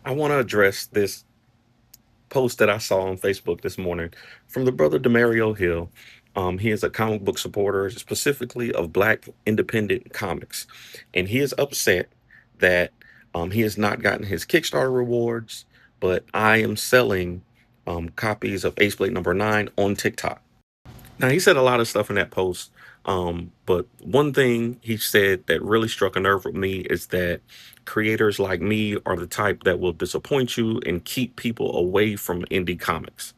I want to address this post that I saw on Facebook this morning from the brother Demario Hill. He is a comic book supporter, specifically of Black independent comics, and he is upset that he has not gotten his Kickstarter rewards, but I am selling copies of Ace Blade #9 on TikTok. Now he said a lot of stuff in that post, but one thing he said that really struck a nerve with me is that creators like me are the type that will disappoint you and keep people away from indie comics.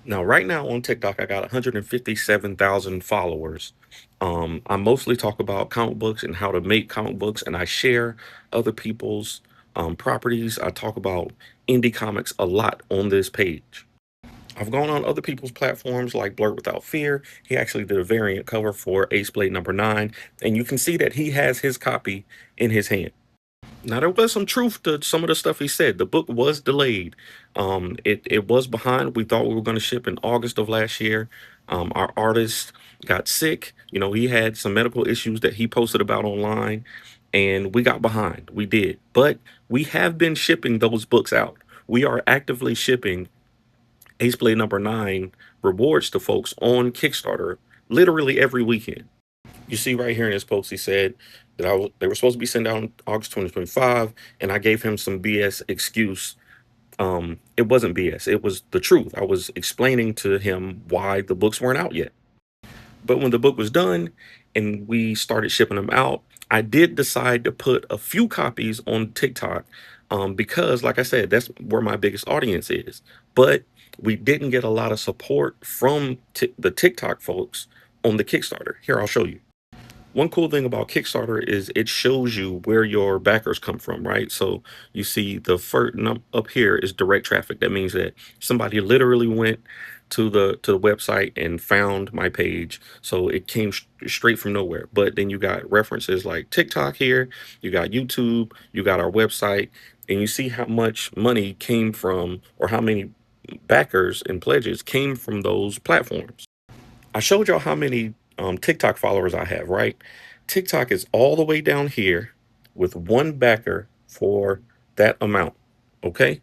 Now, right now on TikTok, I got 157,000 followers. I mostly talk about comic books and how to make comic books, and I share other people's properties. I talk about indie comics a lot on this page. I've gone on other people's platforms like Blurt Without Fear. He actually did a variant cover for Ace Blade #9, and you can see that he has his copy in his hand. Now there was some truth to some of the stuff he said. The book was delayed. It was behind. We thought we were going to ship in August of last year. Our artist got sick. He had some medical issues that he posted about online, and we got behind. We did, but we have been shipping those books out. We are actively shipping Ace Blade #9 rewards to folks on Kickstarter literally every weekend. You see right here in his post, he said that they were supposed to be sent out in August 2025, and I gave him some BS excuse. It wasn't BS, it was the truth. I was explaining to him why the books weren't out yet. But when the book was done and we started shipping them out, I did decide to put a few copies on TikTok because, like I said, that's where my biggest audience is. But we didn't get a lot of support from the TikTok folks on the Kickstarter. Here, I'll show you. One cool thing about Kickstarter is it shows you where your backers come from, right? So you see the first up here is direct traffic. That means that somebody literally went to the website and found my page. So it came straight from nowhere. But then you got references like TikTok here, you got YouTube, you got our website, and you see how much money came from, or how many backers and pledges came from those platforms. I showed y'all how many TikTok followers I have, right? TikTok is all the way down here with one backer for that amount. Okay.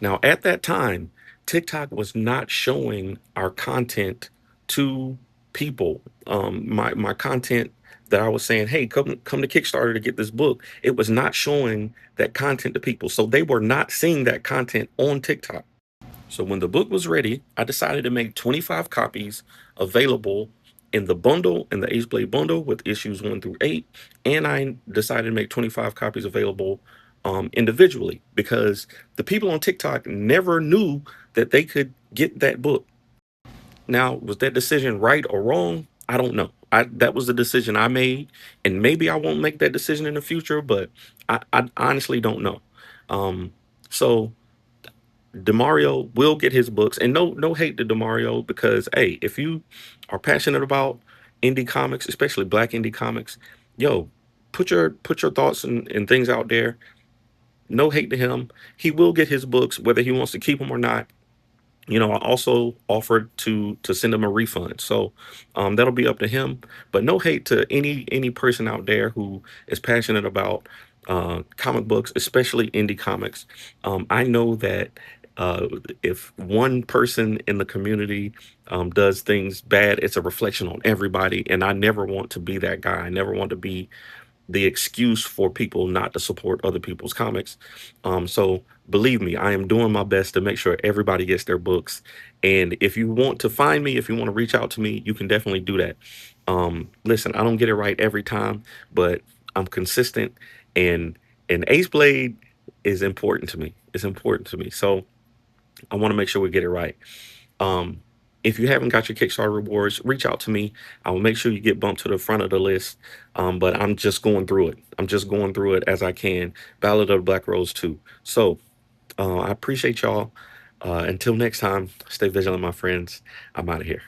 Now, at that time, TikTok was not showing our content to people. My content that I was saying, hey, come to Kickstarter to get this book. It was not showing that content to people, so they were not seeing that content on TikTok. So when the book was ready, I decided to make 25 copies available in the bundle, in the Ace Blade bundle with issues 1 through 8. And I decided to make 25 copies available individually because the people on TikTok never knew that they could get that book. Now, was that decision right or wrong? I don't know. That was the decision I made, and maybe I won't make that decision in the future, but I honestly don't know. So Demario will get his books, and no hate to Demario, because hey, if you are passionate about indie comics, especially Black indie comics, yo, put your thoughts and things out there. No hate to him. He will get his books, whether he wants to keep them or not. I also offered to send him a refund, so that'll be up to him. But no hate to any person out there who is passionate about comic books, especially indie comics. I know that uh, if one person in the community does things bad, it's a reflection on everybody, and I never want to be that guy. I never want to be the excuse for people not to support other people's comics. So believe me, I am doing my best to make sure everybody gets their books. And if you want to find me, if you want to reach out to me, you can definitely do that. Listen, I don't get it right every time, but I'm consistent, and Ace Blade is important to me. It's important to me. So I want to make sure we get it right. Um, if you haven't got your Kickstarter rewards, reach out to me. I will make sure you get bumped to the front of the list. But I'm just going through it. I'm just going through it as I can. Ballad of the Black Rose too. So I appreciate y'all. Until next time, stay vigilant, my friends. I'm out of here.